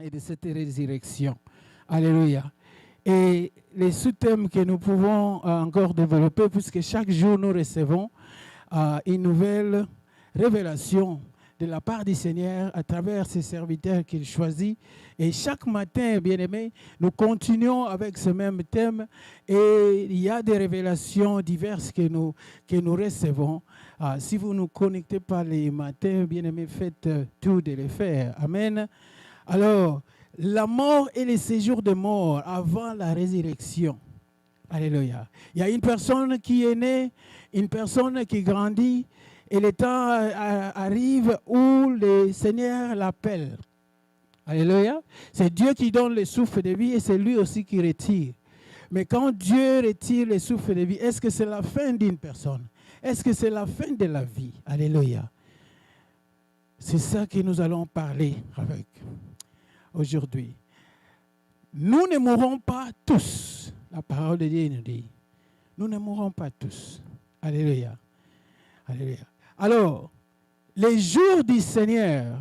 et de cette résurrection. Alléluia. Et les sous-thèmes que nous pouvons encore développer, puisque chaque jour nous recevons une nouvelle révélation de la part du Seigneur à travers ses serviteurs qu'il choisit. Et chaque matin, bien-aimés, nous continuons avec ce même thème et il y a des révélations diverses que nous recevons. Si vous ne nous connectez pas les matins, bien-aimés, faites tout de les faire. Amen. Alors, la mort et les séjours de mort avant la résurrection. Alléluia. Il y a une personne qui est née, une personne qui grandit, et le temps arrive où le Seigneur l'appelle. Alléluia. C'est Dieu qui donne le souffle de vie et c'est lui aussi qui retire. Mais quand Dieu retire le souffle de vie, est-ce que c'est la fin d'une personne? Est-ce que c'est la fin de la vie? Alléluia. C'est ça que nous allons parler avec aujourd'hui. Nous ne mourrons pas tous. La parole de Dieu nous dit, nous ne mourrons pas tous. Alléluia. Alléluia. Alors, les jours du Seigneur,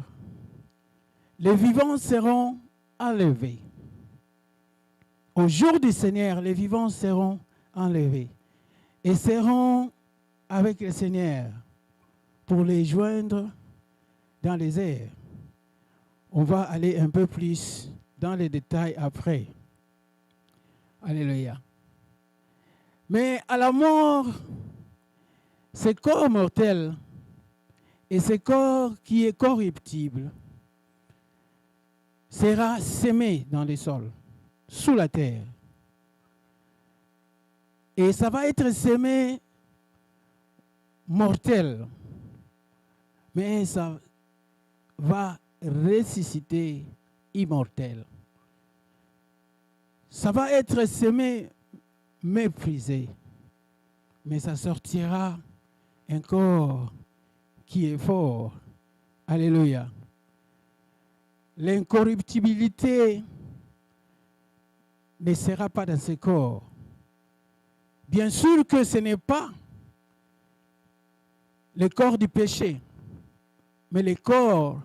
les vivants seront enlevés. Au jour du Seigneur, les vivants seront enlevés et seront avec le Seigneur pour les joindre dans les airs. On va aller un peu plus dans les détails après. Alléluia. Mais à la mort, ce corps mortel et ce corps qui est corruptible sera sémé dans les sols, sous la terre. Et ça va être sémé mortel, mais ça va ressusciter immortel. Ça va être semé, méprisé, mais ça sortira un corps qui est fort. Alléluia. L'incorruptibilité ne sera pas dans ce corps. Bien sûr que ce n'est pas le corps du péché, mais le corps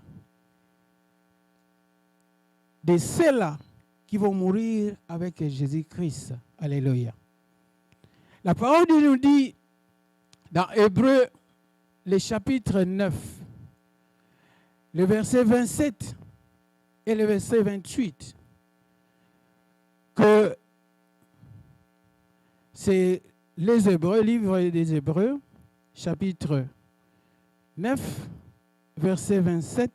de ceux-là qui vont mourir avec Jésus-Christ. Alléluia. La parole nous dit dans Hébreux, le chapitre 9, le verset 27 et le verset 28, que c'est les Hébreux, livre des Hébreux, chapitre 9, verset 27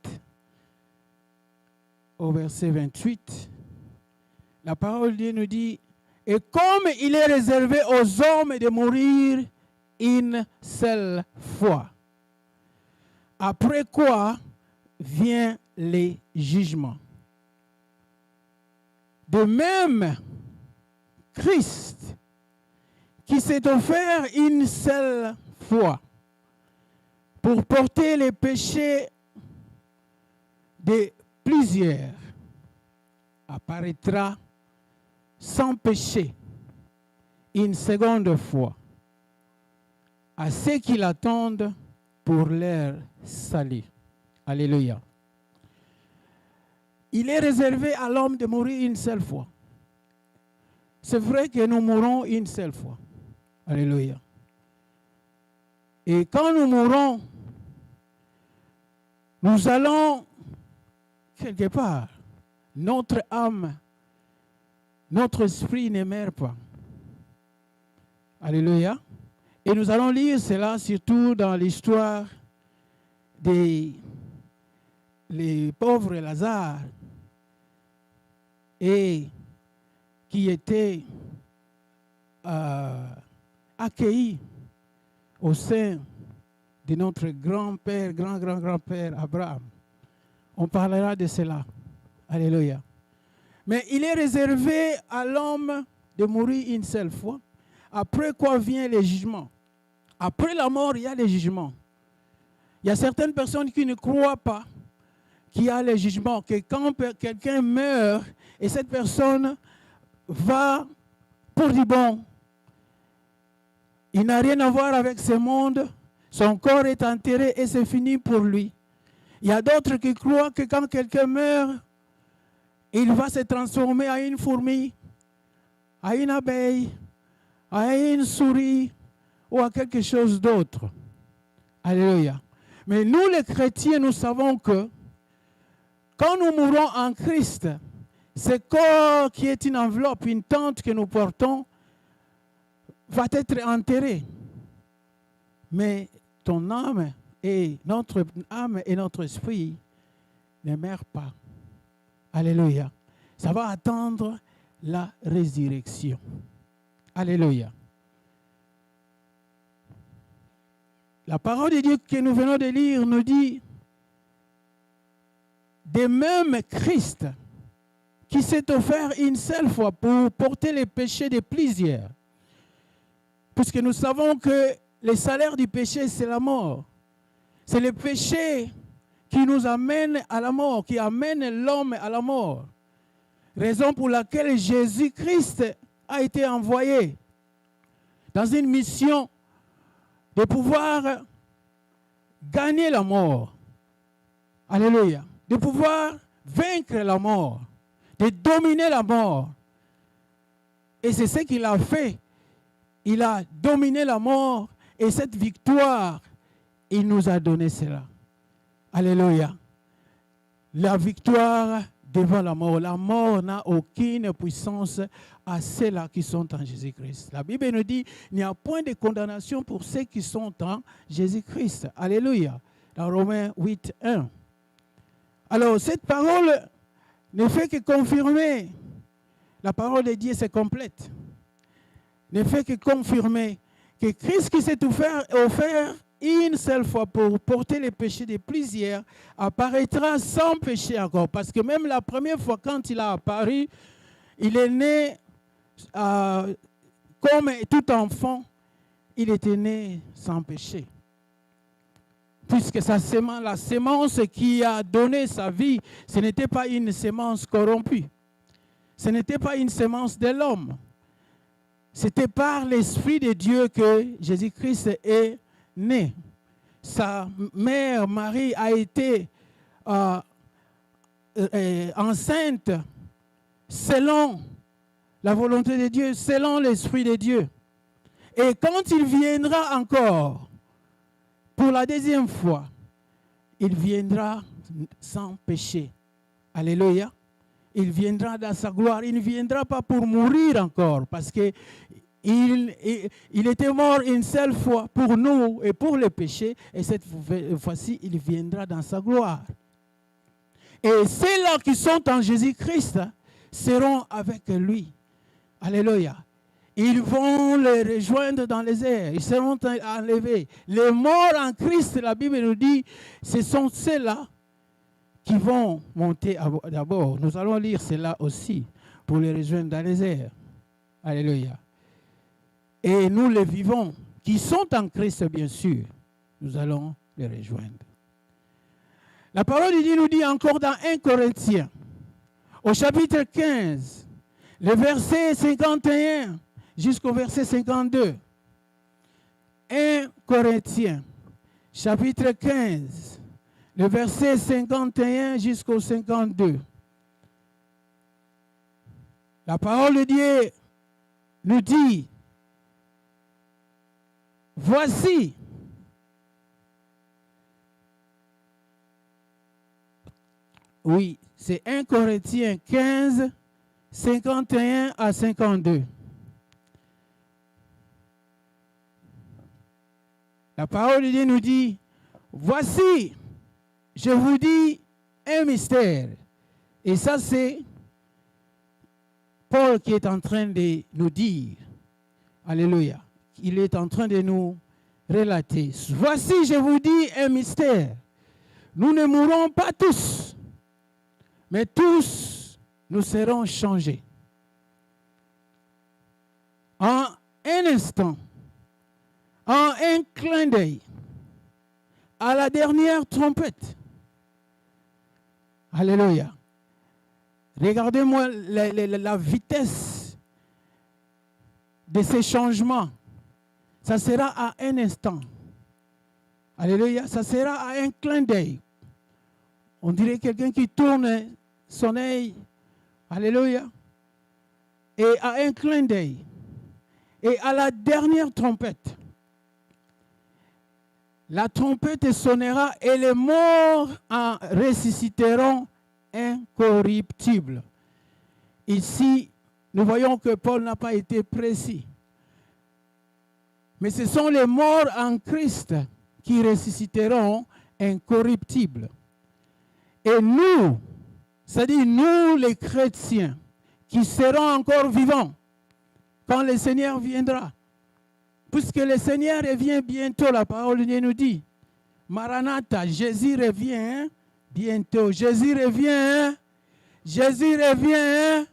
au verset 28. La parole de Dieu nous dit, et comme il est réservé aux hommes de mourir une seule fois, après quoi vient le jugement. De même, Christ, qui s'est offert une seule fois pour porter les péchés de plusieurs, apparaîtra sans péché une seconde fois à ceux qui l'attendent pour leur salut. Alléluia. Il est réservé à l'homme de mourir une seule fois. C'est vrai que nous mourrons une seule fois. Alléluia. Et quand nous mourrons, nous allons quelque part. Notre âme, notre esprit ne meurt pas. Alléluia. Et nous allons lire cela surtout dans l'histoire des pauvres Lazare et qui étaient accueillis au sein de notre grand-père, grand-grand-grand-père Abraham. On parlera de cela. Alléluia. Mais il est réservé à l'homme de mourir une seule fois. Après quoi vient le jugement. Après la mort, il y a le jugement. Il y a certaines personnes qui ne croient pas qu'il y a le jugement, que quand quelqu'un meurt et cette personne va pour du bon, il n'a rien à voir avec ce monde, son corps est enterré et c'est fini pour lui. Il y a d'autres qui croient que quand quelqu'un meurt, il va se transformer en une fourmi, à une abeille, à une souris ou à quelque chose d'autre. Alléluia. Mais nous, les chrétiens, nous savons que quand nous mourons en Christ, ce corps qui est une enveloppe, une tente que nous portons, va être enterré. Mais ton âme et notre esprit ne meurent pas. Alléluia. Ça va attendre la résurrection. Alléluia. La parole de Dieu que nous venons de lire nous dit, de même Christ, qui s'est offert une seule fois pour porter les péchés de plusieurs. Puisque nous savons que le salaire du péché, c'est la mort. C'est le péché qui nous amène à la mort, qui amène l'homme à la mort. Raison pour laquelle Jésus-Christ a été envoyé dans une mission de pouvoir gagner la mort. Alléluia. De pouvoir vaincre la mort, de dominer la mort. Et c'est ce qu'il a fait. Il a dominé la mort et cette victoire, il nous a donné cela. Alléluia. La victoire devant la mort. La mort n'a aucune puissance à ceux-là qui sont en Jésus-Christ. La Bible nous dit qu'il n'y a point de condamnation pour ceux qui sont en Jésus-Christ. Alléluia. Dans Romains 8, 1. Alors, cette parole ne fait que confirmer. La parole de Dieu, c'est complète. Ne fait que confirmer que Christ qui s'est offert une seule fois pour porter les péchés de plusieurs apparaîtra sans péché encore. Parce que même la première fois quand il a apparu, il est né comme tout enfant, il était né sans péché. Puisque la sémence qui a donné sa vie, ce n'était pas une sémence corrompue. Ce n'était pas une sémence de l'homme. C'était par l'Esprit de Dieu que Jésus-Christ est né. Sa mère Marie a été enceinte selon la volonté de Dieu, selon l'Esprit de Dieu. Et quand il viendra encore, pour la deuxième fois, il viendra sans péché. Alléluia. Il viendra dans sa gloire. Il ne viendra pas pour mourir encore, parce qu'il était mort une seule fois pour nous et pour les péchés, et cette fois-ci, il viendra dans sa gloire. Et ceux-là qui sont en Jésus-Christ seront avec lui. Alléluia. Ils vont les rejoindre dans les airs. Ils seront enlevés. Les morts en Christ, la Bible nous dit, ce sont ceux-là qui vont monter d'abord. Nous allons lire cela aussi pour les rejoindre dans les airs. Alléluia. Et nous les vivons, qui sont en Christ bien sûr, nous allons les rejoindre. La parole de Dieu nous dit encore dans 1 Corinthiens, au chapitre 15, le verset 51 jusqu'au verset 52. 1 Corinthiens, chapitre 15, le verset 51 jusqu'au 52. La parole de Dieu nous dit, voici, oui, c'est 1 Corinthiens 15, 51 à 52. La parole de Dieu nous dit, voici, je vous dis un mystère. Et ça, c'est Paul qui est en train de nous dire. Alléluia. Il est en train de nous relater. Voici, je vous dis un mystère. Nous ne mourrons pas tous, mais tous nous serons changés. En un instant, en un clin d'œil, à la dernière trompette. Alléluia. Regardez-moi la vitesse de ces changements. Ça sera à un instant. Alléluia. Ça sera à un clin d'œil. On dirait quelqu'un qui tourne son œil Alléluia. Et à un clin d'œil, et à la dernière trompette, la trompette sonnera et les morts en ressusciteront incorruptibles. Ici, nous voyons que Paul n'a pas été précis. Mais ce sont les morts en Christ qui ressusciteront incorruptibles. Et nous, c'est-à-dire nous les chrétiens, qui serons encore vivants quand le Seigneur viendra. Puisque le Seigneur revient bientôt, la parole de Dieu nous dit, Maranatha, Jésus revient bientôt. Jésus revient. Jésus revient.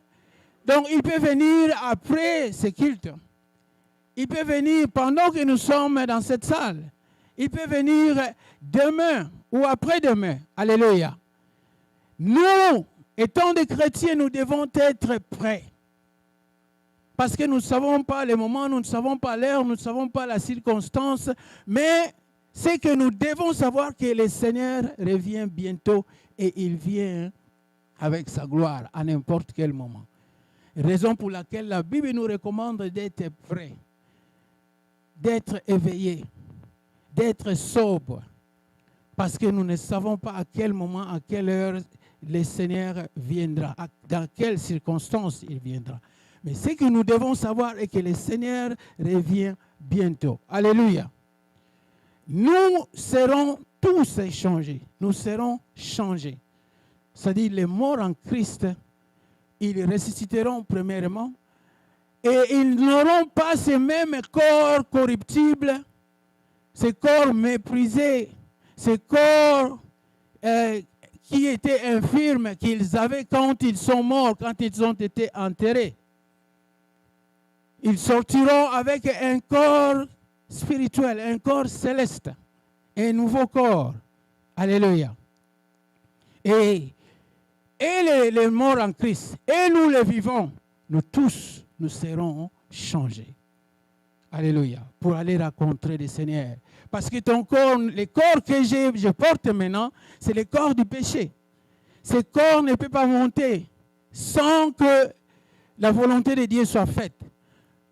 Donc il peut venir après ce culte. Il peut venir pendant que nous sommes dans cette salle. Il peut venir demain ou après-demain. Alléluia. Nous, étant des chrétiens, nous devons être prêts. Parce que nous ne savons pas le moment, nous ne savons pas l'heure, nous ne savons pas la circonstance. Mais c'est que nous devons savoir que le Seigneur revient bientôt et il vient avec sa gloire à n'importe quel moment. Raison pour laquelle la Bible nous recommande d'être prêts, d'être éveillés, d'être sobres. Parce que nous ne savons pas à quel moment, à quelle heure le Seigneur viendra, dans quelles circonstances il viendra. Mais ce que nous devons savoir est que le Seigneur revient bientôt. Alléluia. Nous serons tous changés. Nous serons changés. C'est-à-dire les morts en Christ, ils ressusciteront premièrement et ils n'auront pas ces mêmes corps corruptibles, ces corps méprisés, ces corps qui étaient infirmes qu'ils avaient quand ils sont morts, quand ils ont été enterrés. Ils sortiront avec un corps spirituel, un corps céleste, un nouveau corps. Alléluia. Et les morts en Christ, et nous les vivants, nous tous, nous serons changés. Alléluia. Pour aller rencontrer le Seigneur. Parce que ton corps, le corps que je porte maintenant, c'est le corps du péché. Ce corps ne peut pas monter sans que la volonté de Dieu soit faite.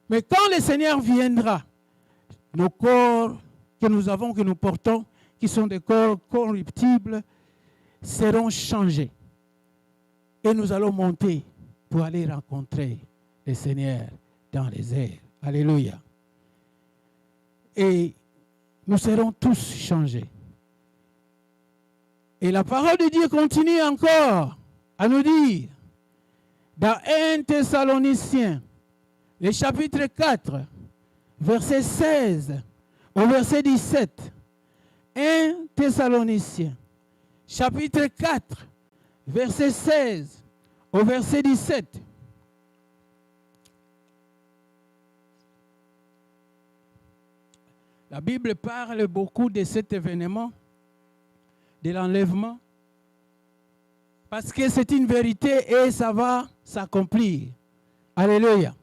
Mais quand le Seigneur viendra, nos corps que nous avons, que nous portons, qui sont des corps corruptibles, seront changés. Et nous allons monter pour aller rencontrer le Seigneur dans les airs. Alléluia. Et nous serons tous changés. Et la parole de Dieu continue encore à nous dire, dans 1 Thessaloniciens, le chapitre 4, verset 16 au verset 17. 1 Thessaloniciens, chapitre 4, verset 16 au verset 17. La Bible parle beaucoup de cet événement, de l'enlèvement, parce que c'est une vérité et ça va s'accomplir. Alléluia.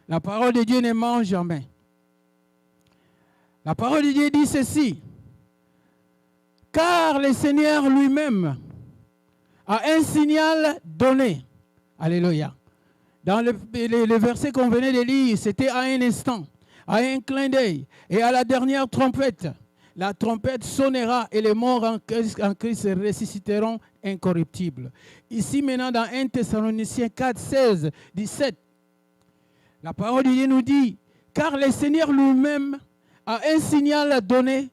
La parole de Dieu ne ment jamais. La parole de Dieu dit ceci. Car le Seigneur lui-même a un signal donné. Alléluia. Dans le verset qu'on venait de lire, c'était à un instant, à un clin d'œil et à la dernière trompette. La trompette sonnera et les morts en Christ ressusciteront incorruptibles. Ici maintenant dans 1 Thessaloniciens 4, 16, 17, la parole de Dieu nous dit, car le Seigneur lui-même a un signal à donner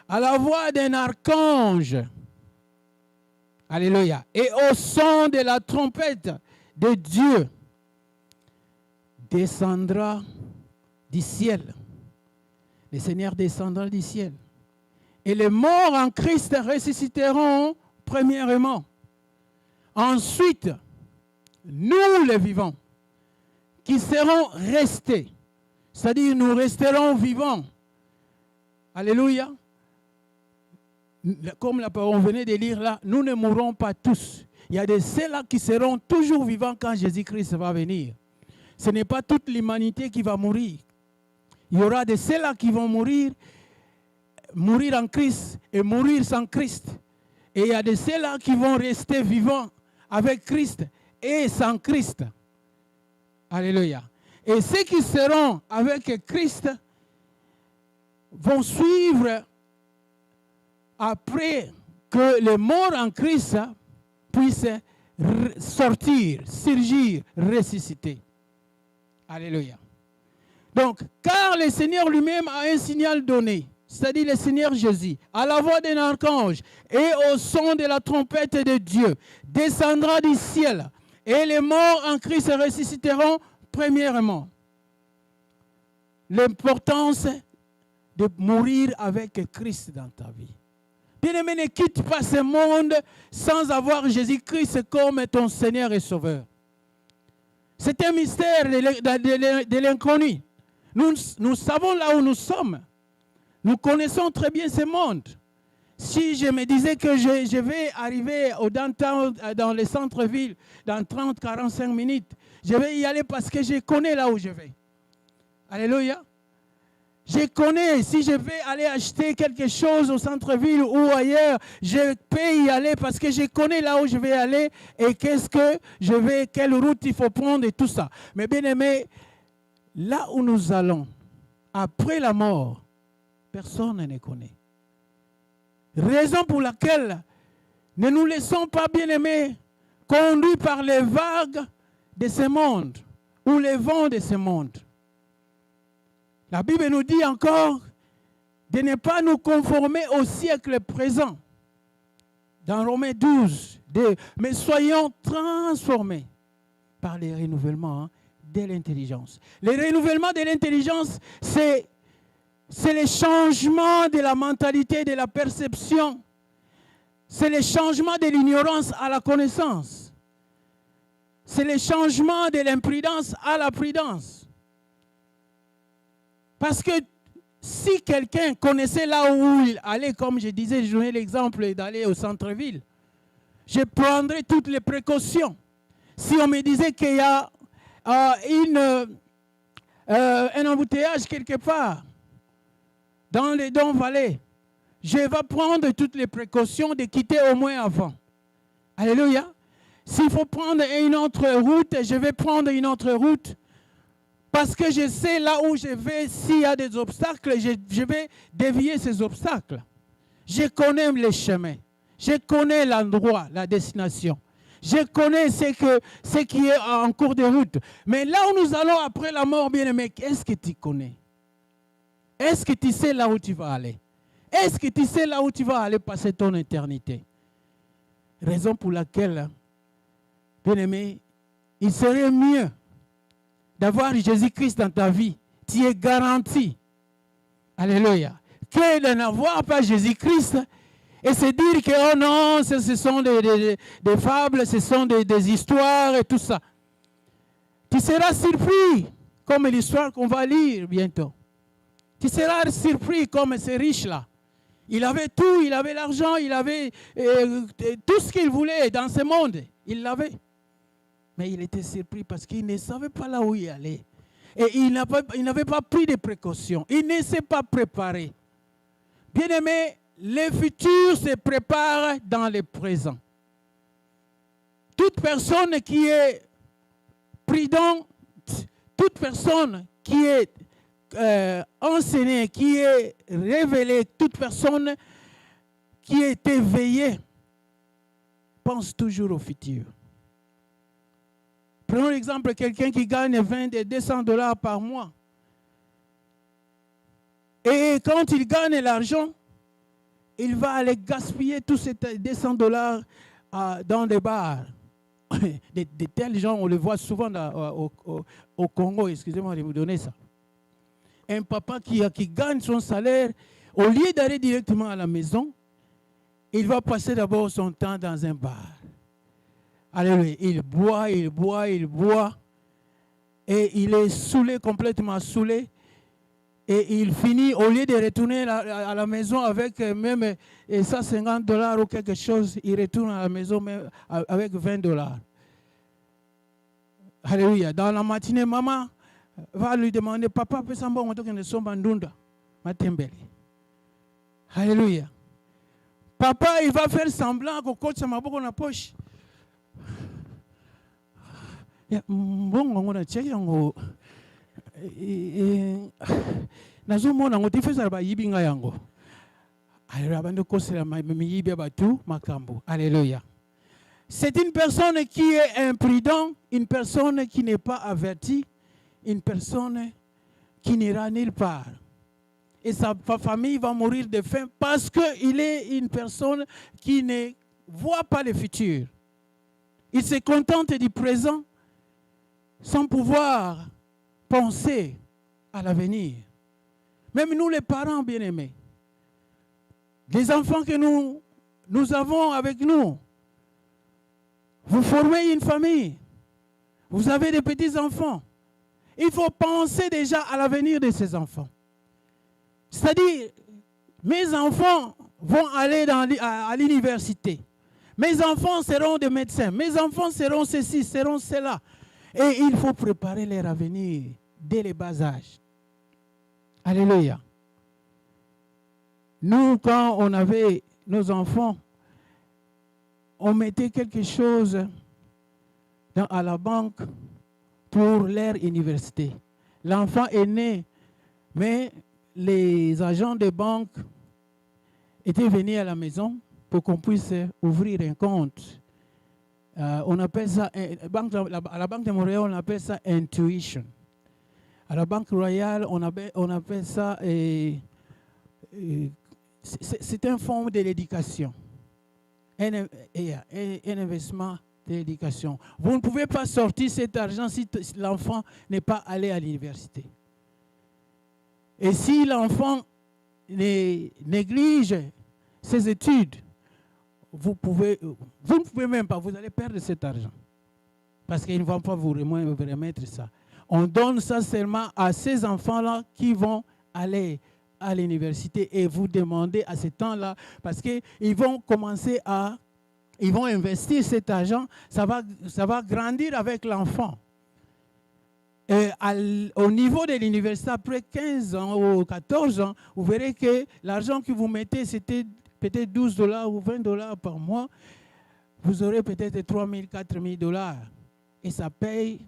à la voix d'un archange. Alléluia. Et au son de la trompette de Dieu, descendra du ciel. Le Seigneur descendra du ciel. Et les morts en Christ ressusciteront premièrement. Ensuite, nous les vivants, qui seront restés, c'est-à-dire nous resterons vivants. Alléluia. Comme la parole venait de lire là, nous ne mourrons pas tous. Il y a de ceux-là qui seront toujours vivants quand Jésus-Christ va venir. Ce n'est pas toute l'humanité qui va mourir. Il y aura de ceux-là qui vont mourir en Christ et mourir sans Christ. Et il y a de ceux-là qui vont rester vivants avec Christ et sans Christ. Alléluia. Et ceux qui seront avec Christ vont suivre après que les morts en Christ puissent sortir, surgir, ressusciter. Alléluia. Donc, car le Seigneur lui-même a un signal donné, c'est-à-dire le Seigneur Jésus, à la voix d'un archange et au son de la trompette de Dieu, descendra du ciel, et les morts en Christ ressusciteront premièrement. L'importance de mourir avec Christ dans ta vie. Bien-aimé, ne quitte pas ce monde sans avoir Jésus-Christ comme ton Seigneur et Sauveur. C'est un mystère de l'inconnu. Nous savons là où nous sommes. Nous connaissons très bien ce monde. Si je me disais que je vais arriver au downtown, dans les centres-villes, dans 30-45 minutes, je vais y aller parce que je connais là où je vais. Alléluia. Je connais, si je vais aller acheter quelque chose au centre-ville ou ailleurs, je peux y aller parce que je connais là où je vais aller et quelle route il faut prendre et tout ça. Mais bien aimé, là où nous allons, après la mort, personne ne connaît. Raison pour laquelle ne nous laissons pas, bien aimés, conduits par les vagues de ce monde ou les vents de ce monde. La Bible nous dit encore de ne pas nous conformer au siècle présent. Dans Romains 12, mais soyons transformés par les renouvellements de l'intelligence. Le renouvellement de l'intelligence, c'est le changement de la mentalité, de la perception. C'est le changement de l'ignorance à la connaissance. C'est le changement de l'imprudence à la prudence. Parce que si quelqu'un connaissait là où il allait, comme je disais, je donnais l'exemple d'aller au centre-ville, je prendrais toutes les précautions. Si on me disait qu'il y a un embouteillage quelque part, dans les Dons-Vallées, je vais prendre toutes les précautions de quitter au moins avant. Alléluia. S'il faut prendre une autre route, je vais prendre une autre route. Parce que je sais là où je vais, s'il y a des obstacles, je vais dévier ces obstacles. Je connais les chemins. Je connais l'endroit, la destination. Je connais ce qui est en cours de route. Mais là où nous allons après la mort, bien-aimé, est-ce que tu connais? Est-ce que tu sais là où tu vas aller? Est-ce que tu sais là où tu vas aller passer ton éternité? Raison pour laquelle, bien-aimé, il serait mieux d'avoir Jésus-Christ dans ta vie. Tu es garanti. Alléluia. Que de n'avoir pas Jésus-Christ et se dire que, oh non, ce sont des fables, ce sont des histoires et tout ça. Tu seras surpris, comme l'histoire qu'on va lire bientôt. Tu seras surpris comme ces riches-là. Il avait tout, il avait l'argent, il avait tout ce qu'il voulait dans ce monde. Il l'avait. Mais il était surpris parce qu'il ne savait pas là où il allait. Et il n'avait pas pris de précautions. Il ne s'est pas préparé. Bien-aimé, le futur se prépare dans le présent. Toute personne qui est prudente, toute personne qui est enseignée, qui est révélée, toute personne qui est éveillée, pense toujours au futur. Prenons l'exemple de quelqu'un qui gagne 20 et 200 $ par mois. Et quand il gagne l'argent, il va aller gaspiller tous ces 200 $ dans des bars. De tels gens, on les voit souvent au Congo. Excusez-moi de vous donner ça. Un papa qui gagne son salaire, au lieu d'aller directement à la maison, il va passer d'abord son temps dans un bar. Alléluia. Il boit, il boit, il boit. Et il est saoulé, complètement saoulé. Et il finit, au lieu de retourner à la maison avec même 150 $ ou quelque chose, il retourne à la maison même avec 20 $. Alléluia. Dans la matinée, maman va lui demander, papa, peut s'en on ne sommes bandunda. Alléluia. Papa, il va faire semblant qu'on coach sa maboko dans la poche. Bon, on a checké en nazomona ngo tifesa ba yibinga yango. Alléluia. C'est une personne qui est imprudente, une personne qui n'est pas avertie, une personne qui n'ira nulle part. Et sa famille va mourir de faim parce qu'il est une personne qui ne voit pas le futur. Il se contente du présent sans pouvoir penser à l'avenir. Même nous les parents bien-aimés, les enfants que nous avons avec nous, vous formez une famille, vous avez des petits-enfants. Il faut penser déjà à l'avenir de ces enfants. C'est-à-dire, mes enfants vont aller à l'université. Mes enfants seront des médecins. Mes enfants seront ceci, seront cela. Et il faut préparer leur avenir dès le bas âge. Alléluia. Nous, quand on avait nos enfants, on mettait quelque chose à la banque pour leur université. L'enfant est né, mais les agents de banque étaient venus à la maison pour qu'on puisse ouvrir un compte. On appelle ça, à la Banque de Montréal, on appelle ça intuition. À la Banque Royale, on appelle ça, c'est un fonds de l'éducation, un investissement de l'éducation. Vous ne pouvez pas sortir cet argent si l'enfant n'est pas allé à l'université. Et si l'enfant néglige ses études, vous ne pouvez même pas, vous allez perdre cet argent. Parce qu'ils ne vont pas vous remettre ça. On donne ça seulement à ces enfants-là qui vont aller à l'université et vous demander à ce temps-là, parce qu'ils vont commencer ils vont investir cet argent, ça va grandir avec l'enfant. Et au niveau de l'université, après 15 ans ou 14 ans, vous verrez que l'argent que vous mettez, c'était peut-être $12 ou $20 par mois. Vous aurez peut-être 3 000, 4 000 $. Et ça paye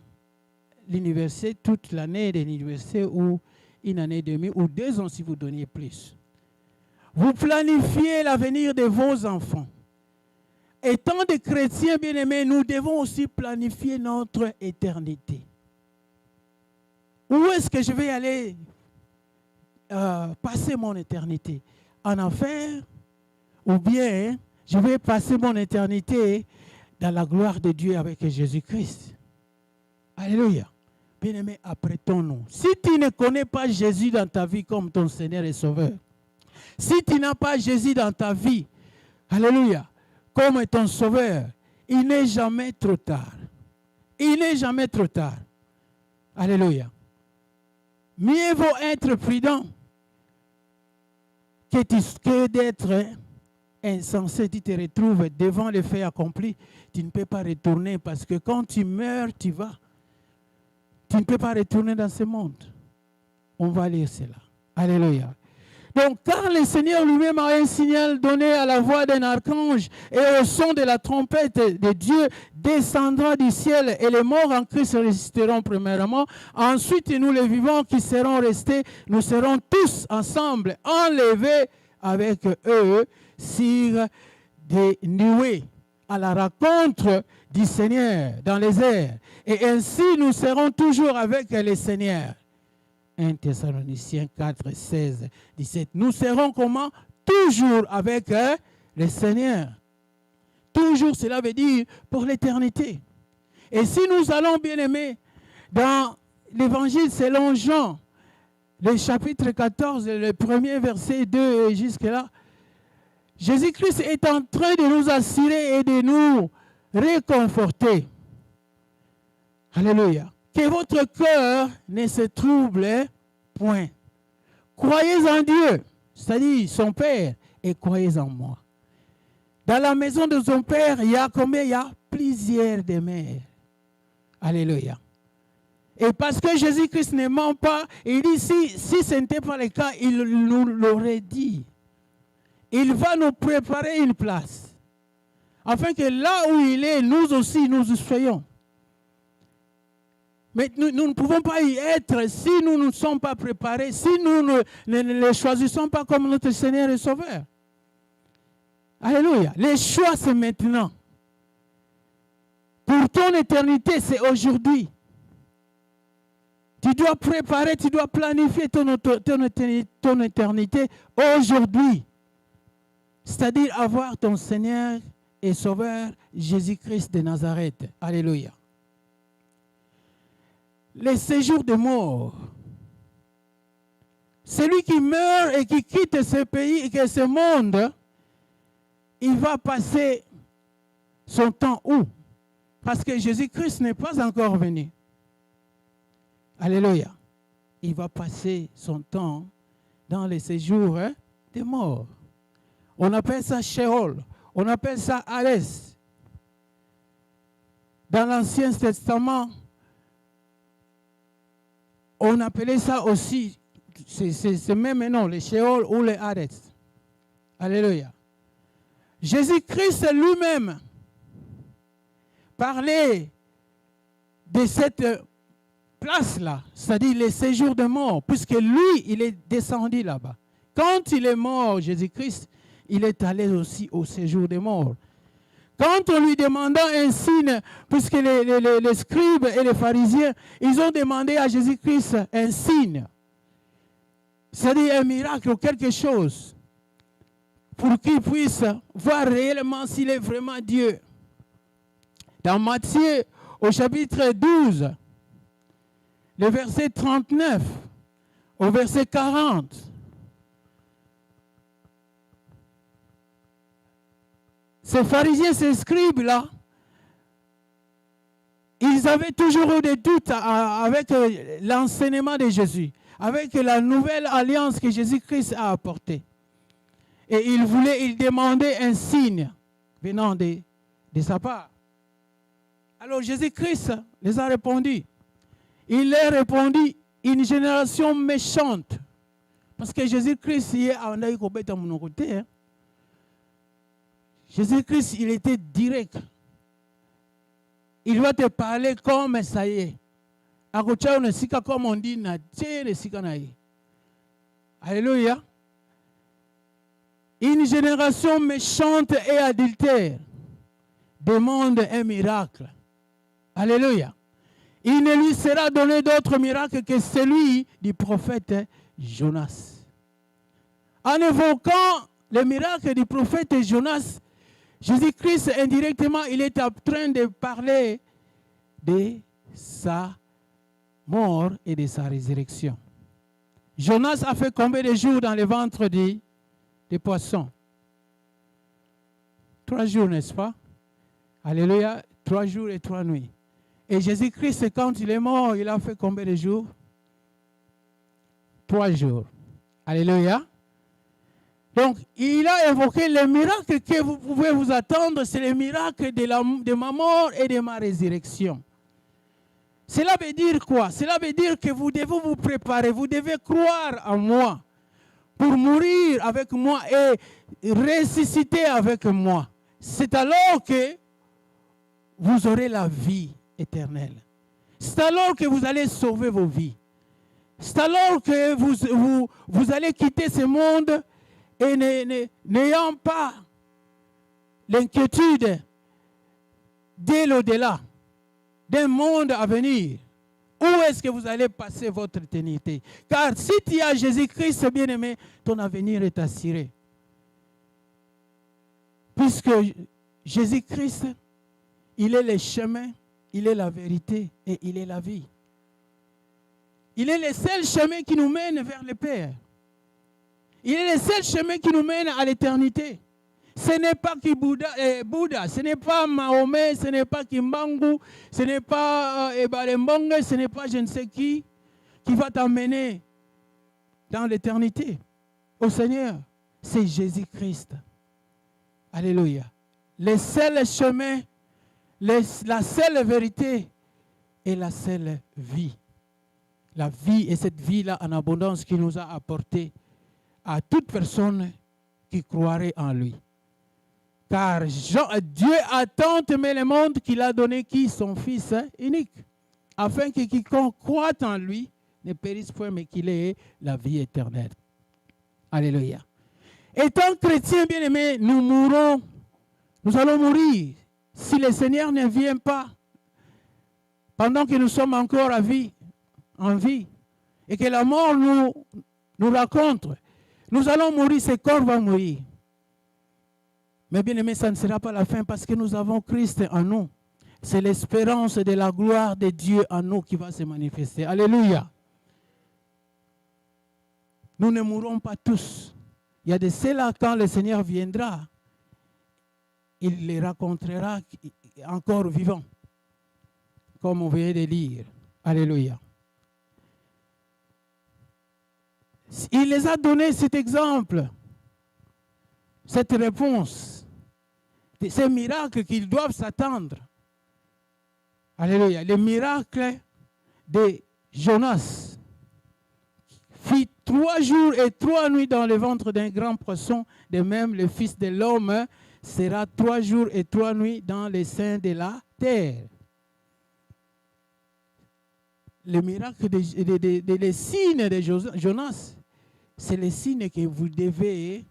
l'université toute l'année de l'université ou une année et demie ou 2 ans si vous donniez plus. Vous planifiez l'avenir de vos enfants. Étant des chrétiens bien-aimés, nous devons aussi planifier notre éternité. Où est-ce que je vais aller passer mon éternité? En enfer? Ou bien je vais passer mon éternité dans la gloire de Dieu avec Jésus-Christ? Alléluia. Bien-aimé, apprêtons-nous. Si tu ne connais pas Jésus dans ta vie comme ton Seigneur et Sauveur, si tu n'as pas Jésus dans ta vie, alléluia, comme ton Sauveur, il n'est jamais trop tard. Il n'est jamais trop tard. Alléluia. Mieux vaut être prudent que d'être insensé. Tu te retrouves devant les faits accomplis. Tu ne peux pas retourner parce que quand tu meurs, tu vas. Tu ne peux pas retourner dans ce monde. On va lire cela. Alléluia. Donc, car le Seigneur lui-même a un signal donné à la voix d'un archange et au son de la trompette de Dieu descendra du ciel et les morts en Christ résisteront premièrement. Ensuite, nous les vivants qui serons restés, nous serons tous ensemble enlevés avec eux sur des nuées à la rencontre du Seigneur dans les airs. Et ainsi, nous serons toujours avec le Seigneur. 1 Thessaloniciens 4, 16, 17. Nous serons comment? Toujours avec le Seigneur. Toujours, cela veut dire pour l'éternité. Et si nous allons, bien aimés, dans l'évangile selon Jean, le chapitre 14, le premier verset 2 et jusque-là, Jésus-Christ est en train de nous assurer et de nous réconforter. Alléluia. Que votre cœur ne se trouble point. Croyez en Dieu, c'est-à-dire son Père, et croyez en moi. Dans la maison de son Père, il y a combien? Il y a plusieurs demeures. Alléluia. Et parce que Jésus-Christ ne ment pas, il dit, si ce n'était pas le cas, il nous l'aurait dit. Il va nous préparer une place. Afin que là où il est, nous aussi, nous y soyons. Mais nous ne pouvons pas y être si nous ne sommes pas préparés, si nous ne les choisissons pas comme notre Seigneur et Sauveur. Alléluia. Les choix, c'est maintenant. Pour ton éternité, c'est aujourd'hui. Tu dois préparer, tu dois planifier ton éternité aujourd'hui. C'est-à-dire avoir ton Seigneur et Sauveur Jésus-Christ de Nazareth. Alléluia. Les séjours de mort. Celui qui meurt et qui quitte ce pays et ce monde, il va passer son temps où? Parce que Jésus-Christ n'est pas encore venu. Alléluia. Il va passer son temps dans les séjours des morts. On appelle ça Sheol. On appelle ça Hades. Dans l'Ancien Testament, on appelait ça aussi, c'est même nom, les Sheol ou les Hades. Alléluia. Jésus-Christ lui-même parlait de cette place-là, c'est-à-dire les séjours de mort, puisque lui, il est descendu là-bas. Quand il est mort, Jésus-Christ, il est allé aussi au séjour des morts. Quand on lui demandait un signe, puisque les scribes et les pharisiens, ils ont demandé à Jésus-Christ un signe, c'est-à-dire un miracle ou quelque chose, pour qu'il puisse voir réellement s'il est vraiment Dieu. Dans Matthieu, au chapitre 12, le verset 39 au verset 40, ces pharisiens, ces scribes-là, ils avaient toujours eu des doutes avec l'enseignement de Jésus, avec la nouvelle alliance que Jésus-Christ a apportée. Et ils demandaient un signe venant de sa part. Alors Jésus-Christ les a répondu. Il leur répondit, une génération méchante. Parce que Jésus-Christ, il est à mon côté. Jésus-Christ, il était direct. Il va te parler comme ça y est. Comme on dit, alléluia. Une génération méchante et adultère demande un miracle. Alléluia. Il ne lui sera donné d'autre miracle que celui du prophète Jonas. En évoquant le miracle du prophète Jonas, Jésus-Christ, indirectement, il est en train de parler de sa mort et de sa résurrection. Jonas a fait combien de jours dans le ventre des poissons? 3 jours, n'est-ce pas? Alléluia, 3 jours et 3 nuits. Et Jésus-Christ, quand il est mort, il a fait combien de jours? 3 jours. Alléluia. Donc, il a évoqué le miracle que vous pouvez vous attendre, c'est le miracle de ma mort et de ma résurrection. Cela veut dire quoi? Cela veut dire que vous devez vous préparer, vous devez croire en moi pour mourir avec moi et ressusciter avec moi. C'est alors que vous aurez la vie éternelle. C'est alors que vous allez sauver vos vies. C'est alors que vous allez quitter ce monde et n'ayant pas l'inquiétude de l'au-delà, d'un monde à venir. Où est-ce que vous allez passer votre éternité? Car si tu as Jésus-Christ, bien-aimé, ton avenir est assuré. Puisque Jésus-Christ, il est le chemin, il est la vérité et il est la vie. Il est le seul chemin qui nous mène vers le Père. Il est le seul chemin qui nous mène à l'éternité. Ce n'est pas Bouddha, ce n'est pas Mahomet, ce n'est pas Kimbangu, ce n'est pas Ebalembonge, ce n'est pas je ne sais qui va t'emmener dans l'éternité. Au Seigneur, c'est Jésus-Christ. Alléluia. Le seul chemin, la seule vérité et la seule vie. La vie et cette vie-là en abondance qu'il nous a apporté à toute personne qui croirait en lui. Car Dieu a tant aimé le monde qu'il a donné qui? Son Fils unique. afin que quiconque croit en lui ne périsse point, mais qu'il ait la vie éternelle. Alléluia. Étant chrétiens bien-aimés, nous mourrons, nous allons mourir si le Seigneur ne vient pas pendant que nous sommes encore en vie, et que la mort nous rencontre. Nous allons mourir, ce corps va mourir. Mais bien aimé, ça ne sera pas la fin parce que nous avons Christ en nous. C'est l'espérance de la gloire de Dieu en nous qui va se manifester. Alléluia. Nous ne mourrons pas tous. Il y a de ceux-là, quand le Seigneur viendra, il les rencontrera encore vivants, comme on vient de lire. Alléluia. Il les a donné cet exemple, cette réponse, ces miracles qu'ils doivent s'attendre. Alléluia. Le miracle de Jonas fit 3 jours et 3 nuits dans le ventre d'un grand poisson. De même, le Fils de l'homme sera 3 jours et 3 nuits dans les seins de la terre. Le miracle, les signes de Jonas, c'est les signes que vous devez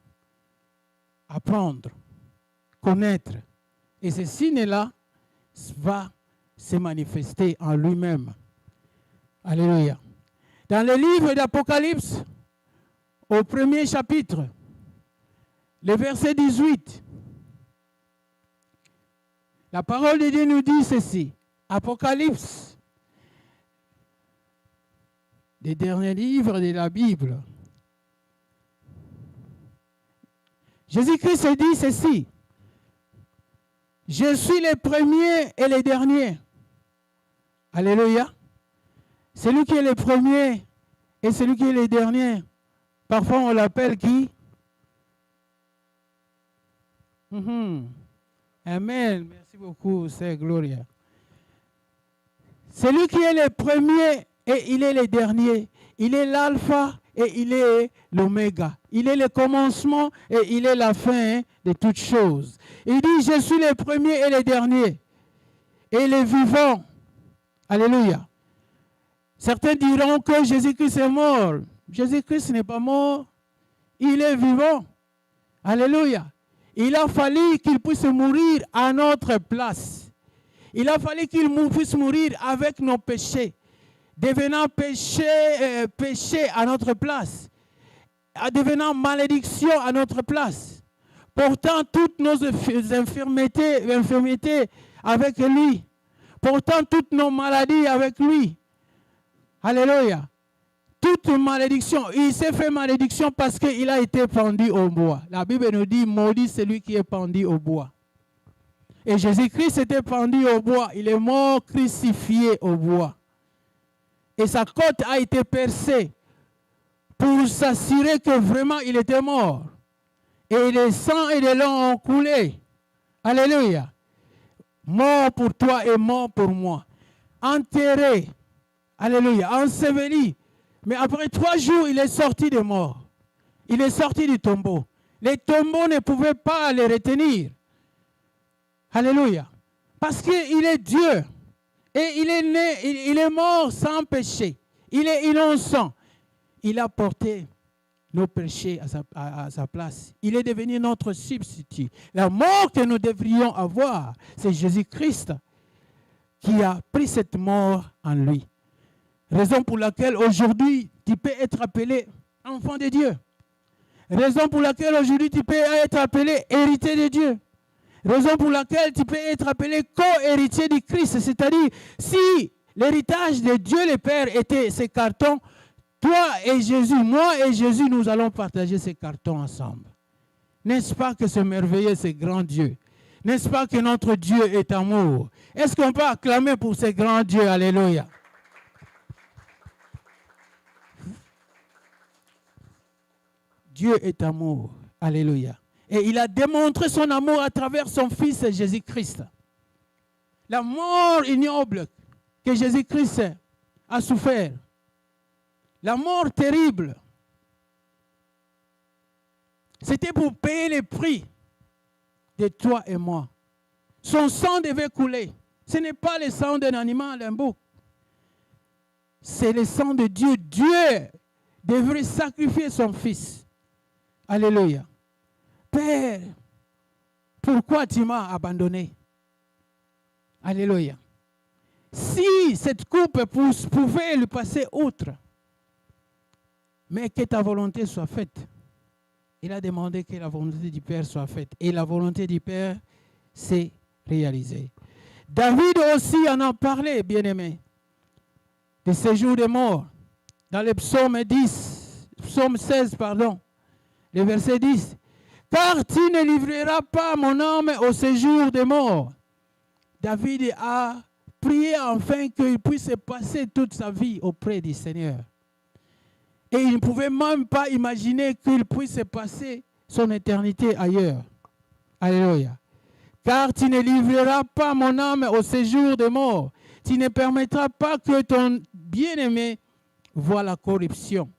apprendre, connaître. Et ce signe-là va se manifester en lui-même. Alléluia. Dans le livre d'Apocalypse, au premier chapitre, le verset 18, la parole de Dieu nous dit ceci. Apocalypse, le dernier livre de la Bible. Jésus-Christ dit ceci. Je suis le premier et le dernier. Alléluia. Celui qui est le premier et celui qui est le dernier. Parfois on l'appelle qui? Amen. Merci beaucoup, c'est Gloria. Celui qui est le premier et il est le dernier. Il est l'alpha et il est l'oméga. Il est le commencement et il est la fin de toutes choses. Il dit, je suis le premier et le dernier. Et le vivant. Alléluia. Certains diront que Jésus-Christ est mort. Jésus-Christ n'est pas mort. Il est vivant. Alléluia. Il a fallu qu'il puisse mourir à notre place. Il a fallu qu'il puisse mourir avec nos péchés, devenant péché à notre place, devenant malédiction à notre place, portant toutes nos infirmités avec lui, portant toutes nos maladies avec lui. Alléluia. Toute malédiction. Il s'est fait malédiction parce qu'il a été pendu au bois. La Bible nous dit, maudit celui qui est pendu au bois. Et Jésus-Christ était pendu au bois. Il est mort crucifié au bois. Et sa côte a été percée pour s'assurer que vraiment il était mort. Et le sang et le long ont coulé. Alléluia. Mort pour toi et mort pour moi. Enterré. Alléluia. Enseveli. Mais après 3 jours, il est sorti de mort. Il est sorti du tombeau. Les tombeaux ne pouvaient pas le retenir. Alléluia. Parce qu'il est Dieu. Et il est né, il est mort sans péché. Il est innocent. Il a porté nos péchés à sa place. Il est devenu notre substitut. La mort que nous devrions avoir, c'est Jésus-Christ qui a pris cette mort en lui. Raison pour laquelle aujourd'hui, tu peux être appelé enfant de Dieu. Raison pour laquelle aujourd'hui, tu peux être appelé héritier de Dieu. Raison pour laquelle tu peux être appelé co-héritier du Christ. C'est-à-dire, si l'héritage de Dieu le Père était ces cartons, toi et Jésus, moi et Jésus, nous allons partager ces cartons ensemble. N'est-ce pas que c'est merveilleux, ce grand Dieu? N'est-ce pas que notre Dieu est amour? Est-ce qu'on peut acclamer pour ce grand Dieu? Alléluia. Dieu est amour. Alléluia. Et il a démontré son amour à travers son Fils Jésus-Christ. La mort ignoble que Jésus-Christ a souffert. La mort terrible. C'était pour payer le prix de toi et moi. Son sang devait couler. Ce n'est pas le sang d'un animal, d'un bouc. c'est le sang de Dieu. Dieu devrait sacrifier son fils. Alléluia. Père, pourquoi tu m'as abandonné? Alléluia. Si cette coupe pouvait lui passer outre, mais que ta volonté soit faite. Il a demandé que la volonté du Père soit faite. Et la volonté du Père s'est réalisée. David aussi en a parlé, bien-aimé, de ces jours de mort. Dans le psaume 16, le verset 10. Car tu ne livreras pas mon âme au séjour des morts. David a prié afin qu'il puisse passer toute sa vie auprès du Seigneur. Et il ne pouvait même pas imaginer qu'il puisse passer son éternité ailleurs. Alléluia. Car tu ne livreras pas mon âme au séjour des morts. Tu ne permettras pas que ton bien-aimé voie la corruption.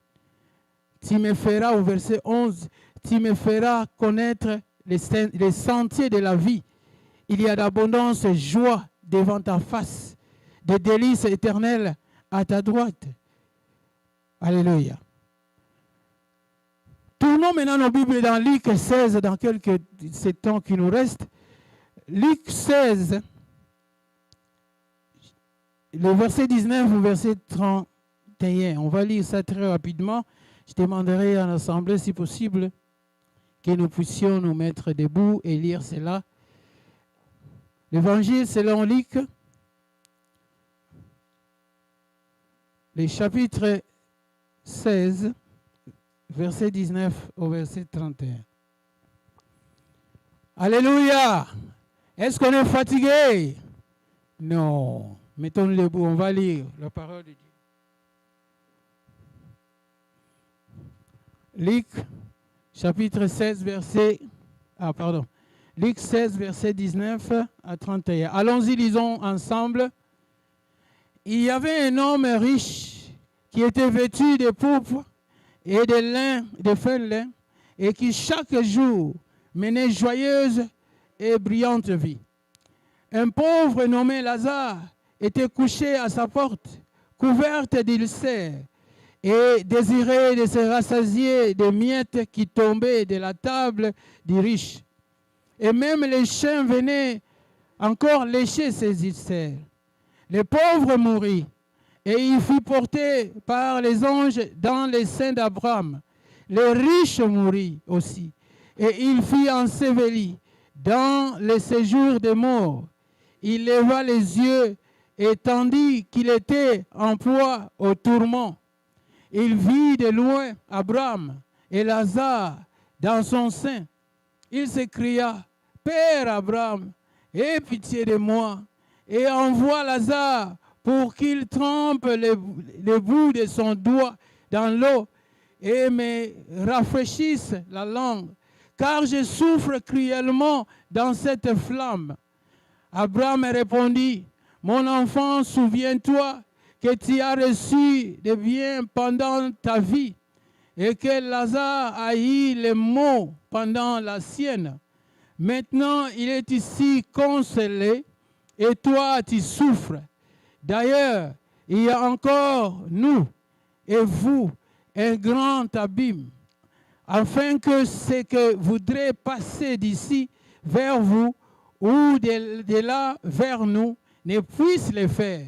Tu me feras, au verset 11, tu me feras connaître les sentiers de la vie. Il y a d'abondance de joie devant ta face, des délices éternelles à ta droite. Alléluia. Tournons maintenant nos Bibles dans Luc 16, dans quelques temps qui nous restent. Luc 16, le verset 19 au verset 31. On va lire ça très rapidement. Je demanderai à l'Assemblée, si possible, que nous puissions nous mettre debout et lire cela. L'Évangile selon Luc, le chapitre 16, verset 19 au verset 31. Alléluia! Est-ce qu'on est fatigué? Non. Mettons-nous debout, on va lire la parole de Dieu. Luc, chapitre 16, Luc 16, verset 19 à 31. Allons-y, lisons ensemble. Il y avait un homme riche qui était vêtu de pourpre et de lin, de fin lin, et qui chaque jour menait joyeuse et brillante vie. Un pauvre nommé Lazare était couché à sa porte, couverte d'ulcères, et désirait de se rassasier des miettes qui tombaient de la table du riche. Et même les chiens venaient encore lécher ses ulcères. Le pauvre mourut, et il fut porté par les anges dans les seins d'Abraham. Le riche mourut aussi, et il fut enseveli dans le séjour des morts. Il leva les yeux, et tandis qu'il était en proie au tourment, il vit de loin Abraham et Lazare dans son sein. Il s'écria, « Père Abraham, aie pitié de moi, et envoie Lazare pour qu'il trempe le bout de son doigt dans l'eau et me rafraîchisse la langue, car je souffre cruellement dans cette flamme. » Abraham répondit, « Mon enfant, souviens-toi que tu as reçu des biens pendant ta vie et que Lazare a eu les maux pendant la sienne. Maintenant, il est ici consolé et toi, tu souffres. D'ailleurs, il y a encore nous et vous un grand abîme, afin que ce que voudrait passer d'ici vers vous ou de là vers nous ne puisse le faire. »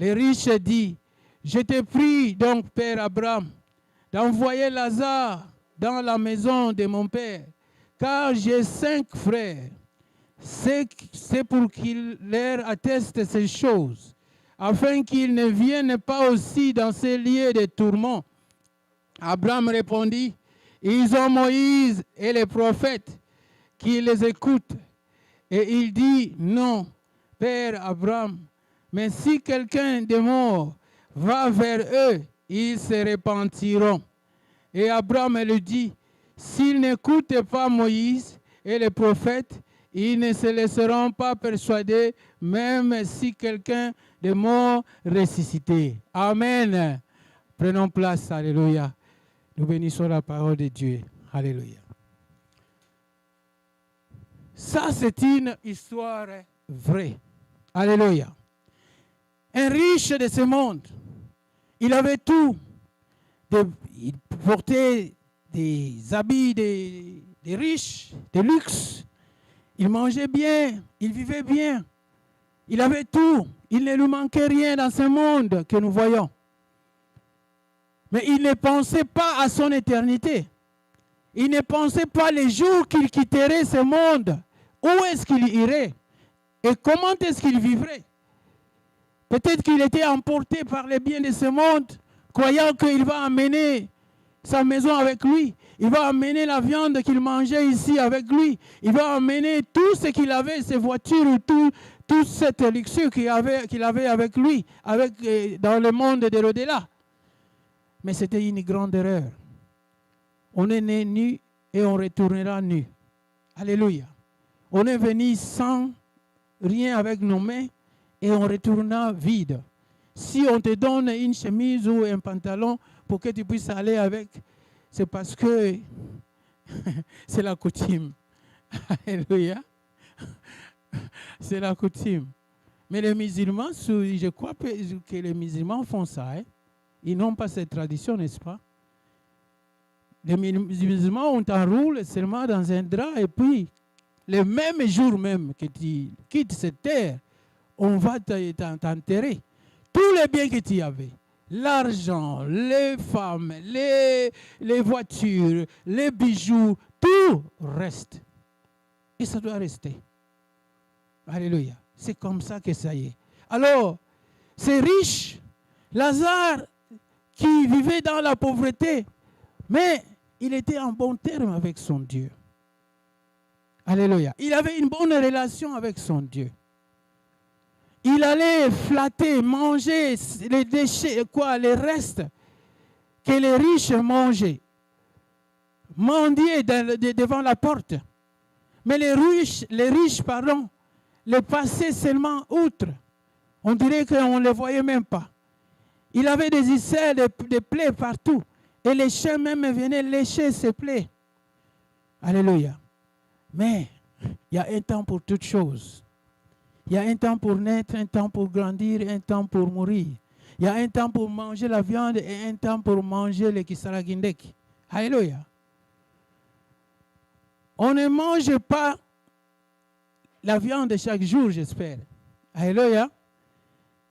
Le riche dit, « Je te prie donc, Père Abraham, d'envoyer Lazare dans la maison de mon père, car j'ai 5 frères. C'est pour qu'il leur atteste ces choses, afin qu'ils ne viennent pas aussi dans ces lieux de tourment. » Abraham répondit, « Ils ont Moïse et les prophètes qui les écoutent. » Et il dit, « Non, Père Abraham, mais si quelqu'un de mort va vers eux, ils se repentiront. » Et Abraham lui dit, « S'ils n'écoutent pas Moïse et les prophètes, ils ne se laisseront pas persuader, même si quelqu'un de mort ressuscité. » Amen. Prenons place. Alléluia. Nous bénissons la parole de Dieu. Alléluia. Ça, c'est une histoire vraie. Alléluia. Un riche de ce monde Il avait tout. Il portait des habits des riches, des luxe. Il mangeait bien, il vivait bien. Il avait tout. Il ne lui manquait rien dans ce monde que nous voyons. Mais il ne pensait pas à son éternité. Il ne pensait pas les jours qu'il quitterait ce monde. Où est-ce qu'il irait? Et comment est-ce qu'il vivrait? Peut-être qu'il était emporté par les biens de ce monde, croyant qu'il va amener sa maison avec lui. Il va amener la viande qu'il mangeait ici avec lui. Il va amener tout ce qu'il avait, ses voitures, toute cette luxure qu'il avait avec lui, dans le monde de l'au-delà. Mais c'était une grande erreur. On est né nu et on retournera nu. Alléluia. On est venu sans rien avec nos mains et on retournera vide. Si on te donne une chemise ou un pantalon pour que tu puisses aller avec, c'est parce que c'est la coutume. Alléluia. C'est la coutume. Mais les musulmans, je crois que les musulmans font ça. Hein? Ils n'ont pas cette tradition, n'est-ce pas? Les musulmans, on t'enroule seulement dans un drap et puis, le même jour même que tu quittes cette terre, on va t'enterrer. Tous les biens que tu avais, l'argent, les femmes, les voitures, les bijoux, tout reste. Et ça doit rester. Alléluia. C'est comme ça que ça y est. Alors, ces riches, Lazare, qui vivait dans la pauvreté, mais il était en bon terme avec son Dieu. Alléluia. Il avait une bonne relation avec son Dieu. Il allait flatter, manger les déchets, les restes que les riches mangeaient. Mendier devant la porte. Mais les riches, les passaient seulement outre. On dirait qu'on ne les voyait même pas. Il avait des ulcères, des plaies partout. Et les chiens même venaient lécher ses plaies. Alléluia. Mais il y a un temps pour toutes choses. Il y a un temps pour naître, un temps pour grandir, un temps pour mourir. Il y a un temps pour manger la viande et un temps pour manger le kisaragindek. Alléluia. On ne mange pas la viande chaque jour, j'espère. Alléluia.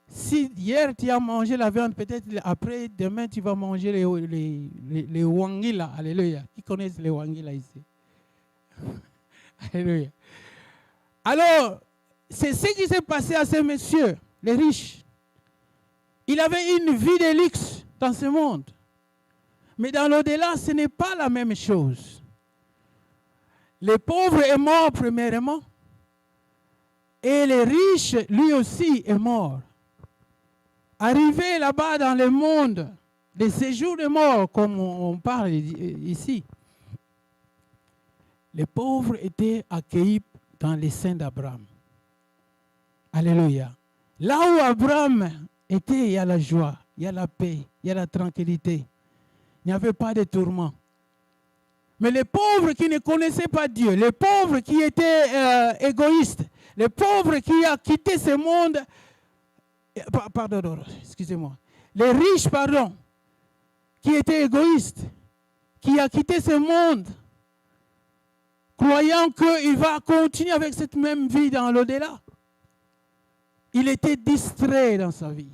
Si hier tu as mangé la viande, peut-être après, demain tu vas manger les wangila. Alléluia. Qui connaissent les wangila ici? Alléluia. Alors, c'est ce qui s'est passé à ces messieurs, les riches. Il avait une vie de luxe dans ce monde. Mais dans l'au-delà, ce n'est pas la même chose. Le pauvre est mort premièrement. Et le riche, lui aussi, est mort. Arrivé là-bas dans le monde, des séjours de mort, comme on parle ici, les pauvres étaient accueillis dans les seins d'Abraham. Alléluia. Là où Abraham était, il y a la joie, il y a la paix, il y a la tranquillité. Il n'y avait pas de tourment. Mais les pauvres qui ne connaissaient pas Dieu, les pauvres qui étaient égoïstes, les pauvres qui ont quitté ce monde, excusez-moi, les riches, qui étaient égoïstes, qui ont quitté ce monde, croyant qu'il va continuer avec cette même vie dans l'au-delà. Il était distrait dans sa vie.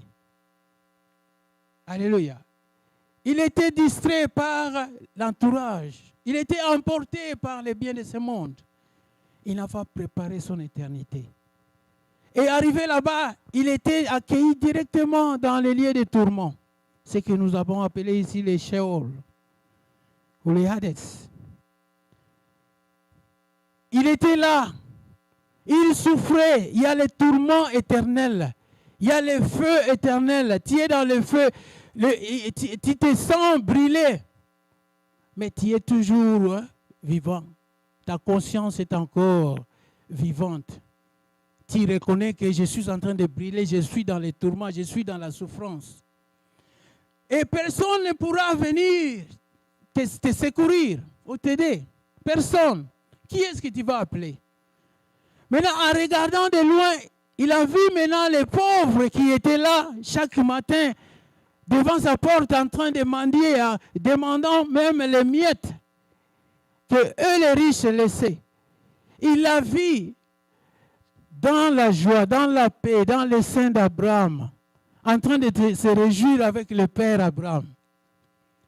Alléluia. Il était distrait par l'entourage. Il était emporté par les biens de ce monde. Il n'a pas préparé son éternité. Et arrivé là-bas, il était accueilli directement dans les lieux de tourment. Ce que nous avons appelé ici les Sheol ou les Hades. Il était là. Il souffrait. Il y a le tourment éternel. Il y a le feu éternel. Tu es dans le feu. Tu te sens brûler. Mais tu es toujours vivant. Ta conscience est encore vivante. Tu reconnais que je suis en train de brûler. Je suis dans les tourments. Je suis dans la souffrance. Et personne ne pourra venir te secourir ou t'aider. Personne. Qui est-ce que tu vas appeler? Maintenant, en regardant de loin, il a vu maintenant les pauvres qui étaient là chaque matin devant sa porte en train de mendier, demandant même les miettes que eux les riches laissaient. Il l'a vu dans la joie, dans la paix, dans le sein d'Abraham, en train de se réjouir avec le père Abraham.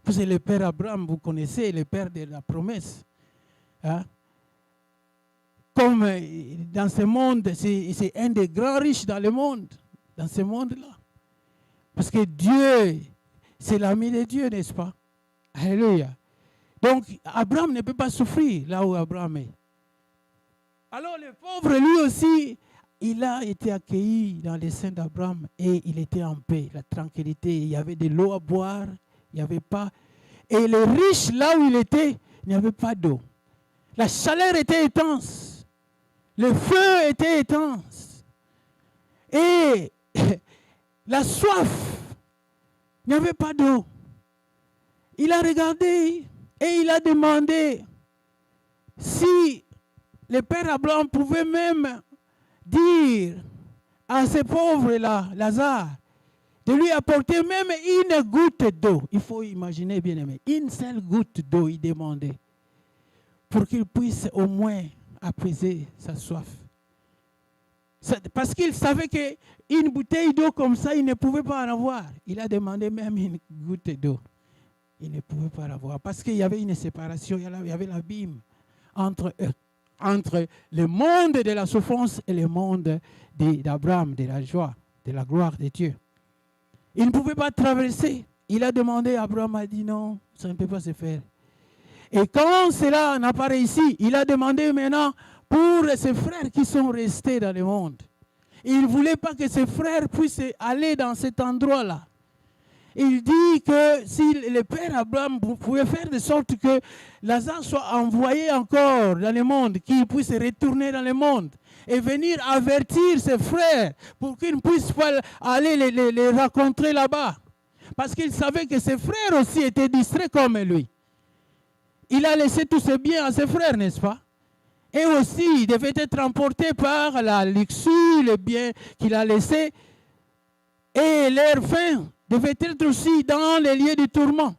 Parce que le père Abraham, vous connaissez, le père de la promesse. Hein? Comme dans ce monde, c'est un des grands riches dans le monde, dans ce monde-là. Parce que Dieu, c'est l'ami de Dieu, n'est-ce pas? Alléluia. Donc, Abraham ne peut pas souffrir là où Abraham est. Alors, le pauvre, lui aussi, il a été accueilli dans les seins d'Abraham et il était en paix, la tranquillité. Il y avait de l'eau à boire, il n'y avait pas. Et le riche, là où il était, il n'y avait pas d'eau. La chaleur était intense. Le feu était intense. Et la soif, il n'y avait pas d'eau. Il a regardé et il a demandé si le père Abraham pouvait même dire à ce pauvre-là, Lazare, de lui apporter même une goutte d'eau. Il faut imaginer, bien aimé, une seule goutte d'eau, il demandait, pour qu'il puisse au moins apaiser sa soif. Parce qu'il savait qu'une bouteille d'eau comme ça, il ne pouvait pas en avoir. Il a demandé même une goutte d'eau. Il ne pouvait pas en avoir. Parce qu'il y avait une séparation, il y avait l'abîme entre le monde de la souffrance et le monde d'Abraham, de la joie, de la gloire de Dieu. Il ne pouvait pas traverser. Il a demandé, Abraham a dit non, ça ne peut pas se faire. Et quand cela n'a pas réussi, il a demandé maintenant pour ses frères qui sont restés dans le monde. Il ne voulait pas que ses frères puissent aller dans cet endroit-là. Il dit que si le père Abraham pouvait faire de sorte que Lazare soit envoyé encore dans le monde, qu'il puisse retourner dans le monde et venir avertir ses frères pour qu'ils ne puissent pas aller les rencontrer là-bas. Parce qu'il savait que ses frères aussi étaient distraits comme lui. Il a laissé tous ses biens à ses frères, n'est-ce pas? Et aussi, il devait être emporté par la luxure, les biens qu'il a laissés. Et leur fin devait être aussi dans les lieux du tourment.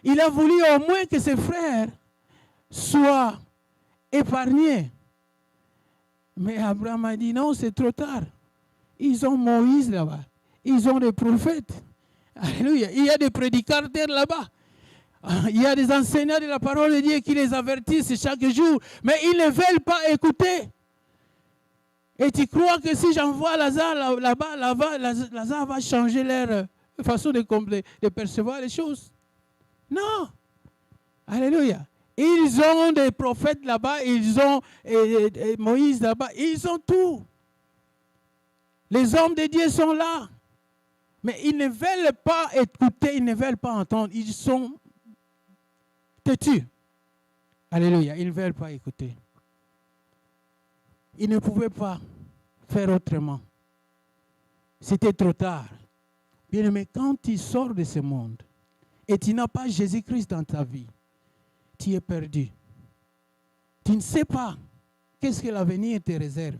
Il a voulu au moins que ses frères soient épargnés. Mais Abraham a dit non, c'est trop tard. Ils ont Moïse là-bas. Ils ont des prophètes. Alléluia. Il y a des prédicateurs là-bas. Il y a des enseignants de la parole de Dieu qui les avertissent chaque jour. Mais ils ne veulent pas écouter. Et tu crois que si j'envoie Lazare là-bas, Lazare va changer leur façon de percevoir les choses? Non. Alléluia. Ils ont des prophètes là-bas, ils ont Moïse là-bas, ils ont tout. Les hommes de Dieu sont là. Mais ils ne veulent pas écouter, ils ne veulent pas entendre. Ils sont têtus. Alléluia. Ils ne veulent pas écouter. Ils ne pouvaient pas faire autrement. C'était trop tard. Bien aimé, quand tu sors de ce monde et tu n'as pas Jésus-Christ dans ta vie, tu es perdu. Tu ne sais pas qu'est-ce que l'avenir te réserve.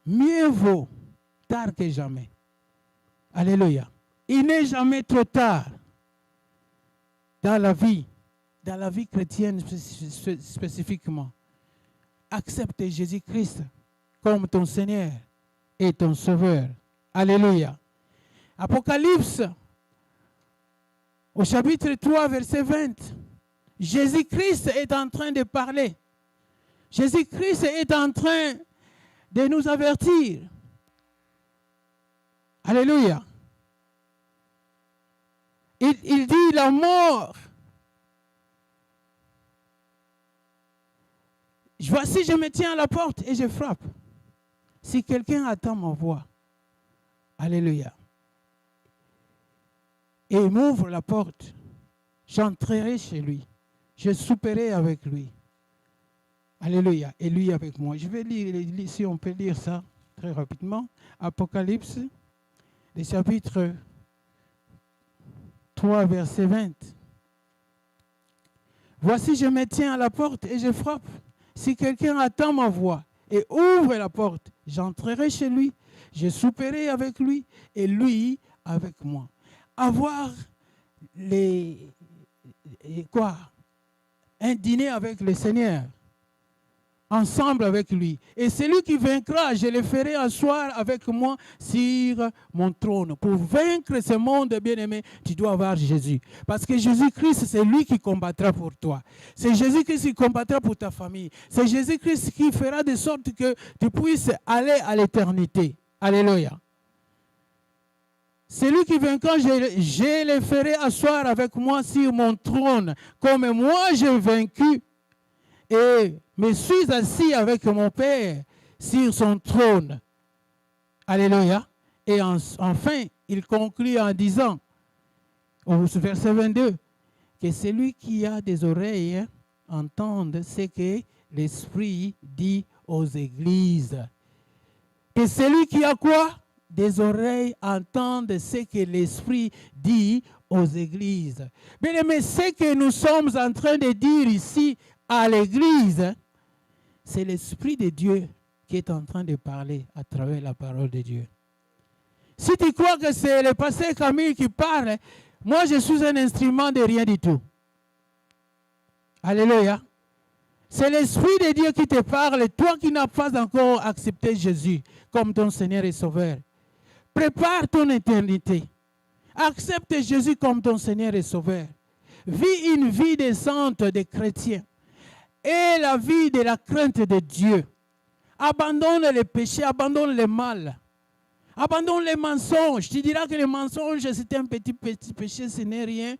Mieux vaut tard que jamais. Alléluia. Il n'est jamais trop tard dans la vie chrétienne spécifiquement. Accepte Jésus-Christ comme ton Seigneur et ton Sauveur. Alléluia. Apocalypse, au chapitre 3, verset 20, Jésus-Christ est en train de parler. Jésus-Christ est en train de nous avertir. Alléluia. Il dit la mort. Voici, je me tiens à la porte et je frappe. Si quelqu'un attend ma voix, alléluia, et il m'ouvre la porte, j'entrerai chez lui, je souperai avec lui. Alléluia, et lui avec moi. Je vais lire, si on peut lire ça très rapidement. Apocalypse, le chapitre 3, verset 20. Voici, je me tiens à la porte et je frappe. Si quelqu'un attend ma voix et ouvre la porte, j'entrerai chez lui, je souperai avec lui et lui avec moi. Avoir un dîner avec le Seigneur, ensemble avec lui. Et celui qui vaincra, je le ferai asseoir avec moi sur mon trône. Pour vaincre ce monde, bien-aimé, tu dois avoir Jésus. Parce que Jésus-Christ, c'est lui qui combattra pour toi. C'est Jésus-Christ qui combattra pour ta famille. C'est Jésus-Christ qui fera de sorte que tu puisses aller à l'éternité. Alléluia. Celui qui vaincra, je le ferai asseoir avec moi sur mon trône. Comme moi j'ai vaincu et me suis assis avec mon Père sur son trône. Alléluia. Et enfin, il conclut en disant, au verset 22, que celui qui a des oreilles entende ce que l'Esprit dit aux églises. Que celui qui a quoi? Des oreilles entende ce que l'Esprit dit aux églises. Bien aimé, ce que nous sommes en train de dire ici à l'Église, c'est l'Esprit de Dieu qui est en train de parler à travers la parole de Dieu. Si tu crois que c'est le pasteur Camille qui parle, moi je suis un instrument de rien du tout. Alléluia. C'est l'Esprit de Dieu qui te parle, toi qui n'as pas encore accepté Jésus comme ton Seigneur et Sauveur. Prépare ton éternité. Accepte Jésus comme ton Seigneur et Sauveur. Vis une vie décente de chrétien. Et la vie de la crainte de Dieu. Abandonne les péchés, abandonne le mal. Abandonne les mensonges. Tu diras que les mensonges, c'est un petit péché, ce n'est rien.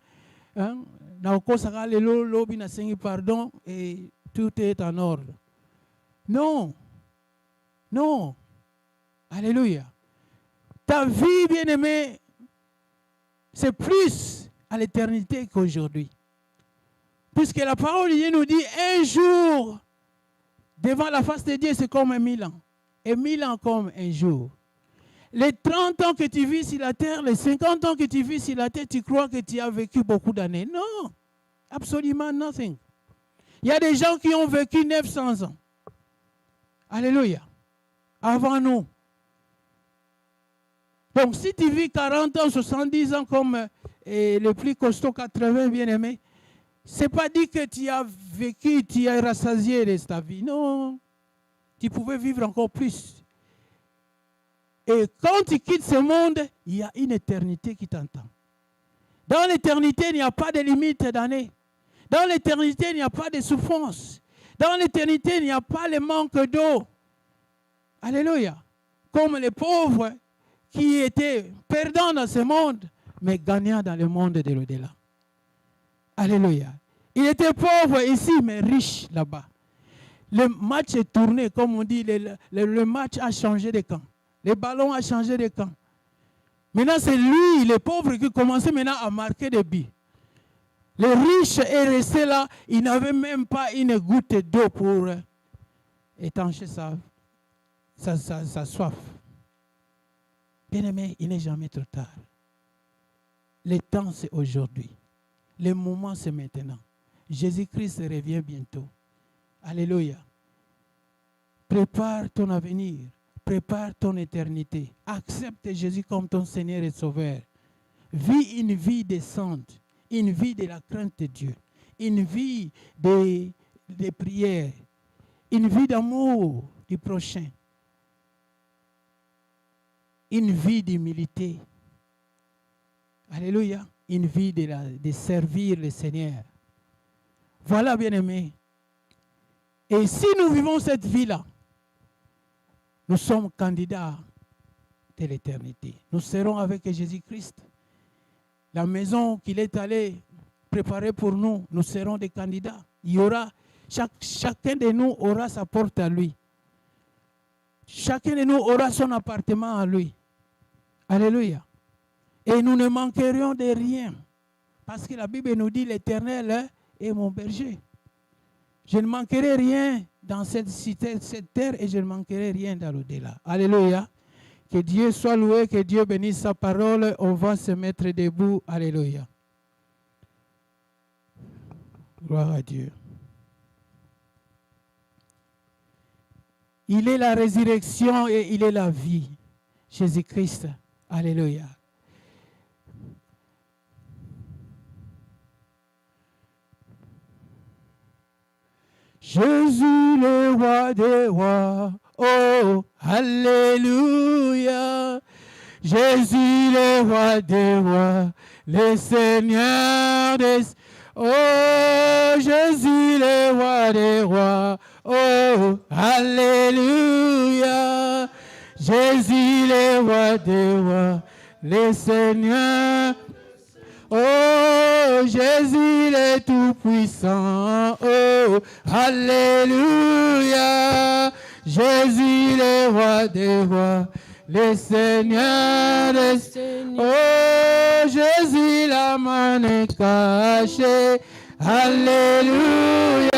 Pardon, et tout est en ordre. Non. Non. Alléluia. Ta vie, bien-aimée, c'est plus à l'éternité qu'aujourd'hui. Puisque la parole de Dieu nous dit, un jour, devant la face de Dieu, c'est comme 1000 ans. Et 1000 ans comme un jour. Les 30 ans que tu vis sur la terre, les 50 ans que tu vis sur la terre, tu crois que tu as vécu beaucoup d'années. Non, absolument nothing. Il y a des gens qui ont vécu 900 ans. Alléluia. Avant nous. Donc, si tu vis 40 ans, 70 ans comme le plus costaud 80, bien-aimé, ce n'est pas dit que tu as vécu, tu as rassasié de ta vie. Non, tu pouvais vivre encore plus. Et quand tu quittes ce monde, il y a une éternité qui t'entend. Dans l'éternité, il n'y a pas de limite d'années. Dans l'éternité, il n'y a pas de souffrance. Dans l'éternité, il n'y a pas le manque d'eau. Alléluia. Comme les pauvres qui étaient perdants dans ce monde, mais gagnants dans le monde de l'au-delà. Alléluia. Il était pauvre ici, mais riche là-bas. Le match est tourné, comme on dit, le match a changé de camp. Le ballon a changé de camp. Maintenant, c'est lui, le pauvre, qui commençait maintenant à marquer des buts. Le riche est resté là, il n'avait même pas une goutte d'eau pour étancher sa soif. Bien-aimé, il n'est jamais trop tard. Le temps, c'est aujourd'hui. Le moment, c'est maintenant. Jésus-Christ revient bientôt. Alléluia. Prépare ton avenir. Prépare ton éternité. Accepte Jésus comme ton Seigneur et Sauveur. Vis une vie décente. Une vie de la crainte de Dieu. Une vie de prière. Une vie d'amour du prochain. Une vie d'humilité. Alléluia. Une vie de servir le Seigneur. Voilà, bien-aimés. Et si nous vivons cette vie-là, nous sommes candidats de l'éternité. Nous serons avec Jésus-Christ. La maison qu'il est allé préparer pour nous, nous serons des candidats. Il y aura, chacun de nous aura sa porte à lui. Chacun de nous aura son appartement à lui. Alléluia. Et nous ne manquerons de rien. Parce que la Bible nous dit, l'Éternel est mon berger. Je ne manquerai rien dans cette terre et je ne manquerai rien dans l'au-delà. Alléluia. Que Dieu soit loué, que Dieu bénisse sa parole. On va se mettre debout. Alléluia. Gloire à Dieu. Il est la résurrection et il est la vie. Jésus-Christ. Alléluia. Jésus le roi des rois. Oh, alléluia. Jésus le roi des rois, le Seigneur des... Oh, Jésus le roi des rois. Oh, alléluia. Jésus le roi des rois, le Seigneur. Oh, Jésus le tout-puissant. Oh, alléluia. Jésus le roi des rois, le Seigneur des Seigneurs. Oh, Jésus la main cachée. Alléluia.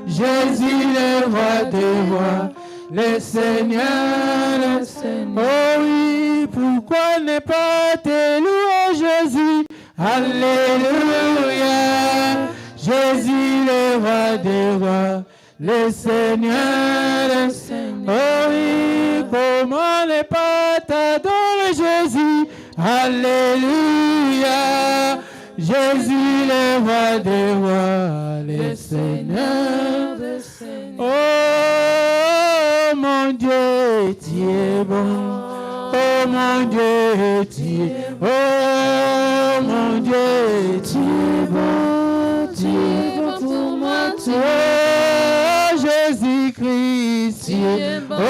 Jésus le roi des rois, le Seigneur des Seigneurs. Oh oui, pourquoi ne pas te louer, Jésus? Alléluia. Jésus le roi des rois, le Seigneur des Seigneurs. Oh oui, comment ne pas t'adorer, Jésus? Alléluia. Jésus le roi des rois, le Seigneur des Seigneurs. Oh mon Dieu, tu es bon. Oh mon Dieu, tu es bon. Oh mon Dieu, tu es bon. Tu es bon pour moi, tu es bon. Jésus-Christ, tu es bon. Oh,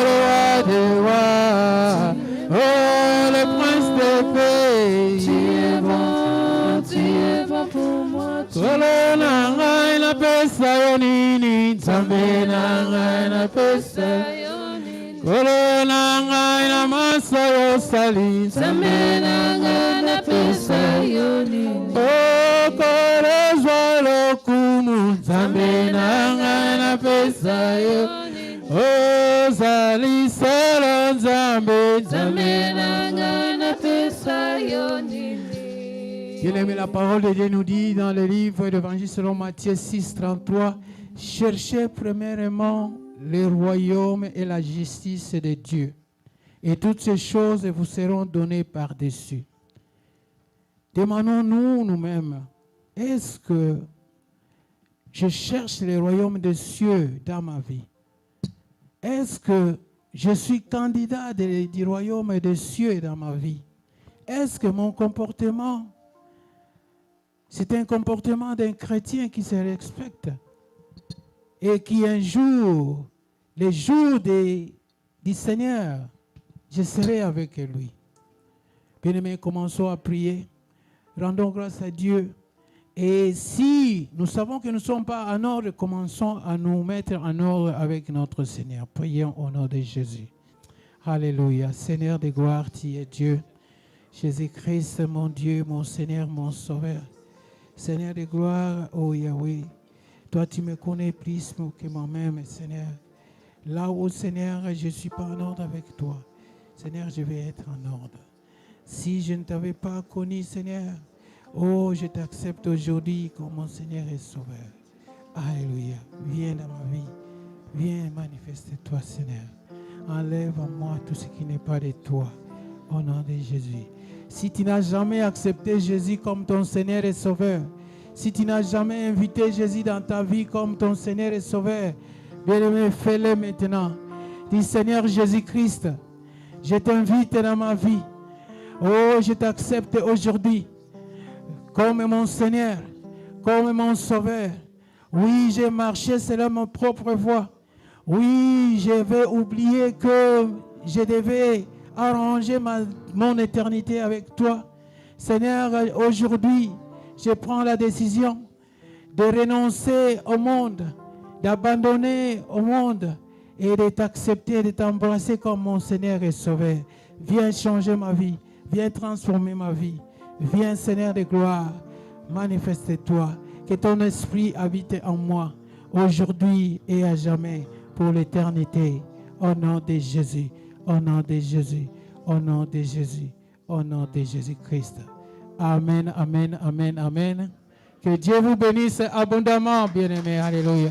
le roi des rois. Oh, le prince de paix. Tu es bon pour moi. Kolona ngai na pesa yonini, Nzambe na ngai na pesa yonini. Kolona ngai na masa yosali, Nzambe na ngai na pesa yonini. Oh, kolezwa lokumu, Nzambe na ngai na pesa yonini. Oh, zali solo Nzambe, Nzambe na ngai na pesa yonini. Bien-aimé, la parole de Dieu nous dit dans le livre d'Évangile selon Matthieu 6, 33, cherchez premièrement le royaume et la justice de Dieu, et toutes ces choses vous seront données par-dessus. Demandons-nous nous-mêmes, est-ce que je cherche le royaume des cieux dans ma vie? Est-ce que je suis candidat du royaume des cieux dans ma vie? Est-ce que mon comportement, c'est un comportement d'un chrétien qui se respecte et qui un jour, les jours du Seigneur, je serai avec lui. Bien-aimés, commençons à prier. Rendons grâce à Dieu. Et si nous savons que nous ne sommes pas en ordre, commençons à nous mettre en ordre avec notre Seigneur. Prions au nom de Jésus. Alléluia. Seigneur de gloire, tu es Dieu. Jésus-Christ, mon Dieu, mon Seigneur, mon Sauveur. Seigneur de gloire, oh Yahweh, toi tu me connais plus que moi-même, Seigneur. Là où, Seigneur, je ne suis pas en ordre avec toi, Seigneur, je vais être en ordre. Si je ne t'avais pas connu, Seigneur, oh, je t'accepte aujourd'hui comme mon Seigneur et Sauveur. Alléluia. Viens dans ma vie. Viens manifester-toi, Seigneur. Enlève en moi tout ce qui n'est pas de toi. Au nom de Jésus. Si tu n'as jamais accepté Jésus comme ton Seigneur et Sauveur, si tu n'as jamais invité Jésus dans ta vie comme ton Seigneur et Sauveur, bien-aimé, fais-le maintenant. Dis, Seigneur Jésus-Christ, je t'invite dans ma vie. Oh, je t'accepte aujourd'hui comme mon Seigneur, comme mon Sauveur. Oui, j'ai marché selon ma propre voie. Oui, je vais oublier que je devais arranger mon éternité avec toi. Seigneur, aujourd'hui, je prends la décision de renoncer au monde, d'abandonner au monde et de t'accepter, de t'embrasser comme mon Seigneur et Sauveur. Viens changer ma vie, viens transformer ma vie. Viens, Seigneur de gloire, manifeste-toi, que ton esprit habite en moi, aujourd'hui et à jamais, pour l'éternité. Au nom de Jésus, au nom de Jésus, au nom de Jésus, au nom de Jésus-Christ. Amen, amen, amen, amen. Que Dieu vous bénisse abondamment, bien-aimés. Alléluia.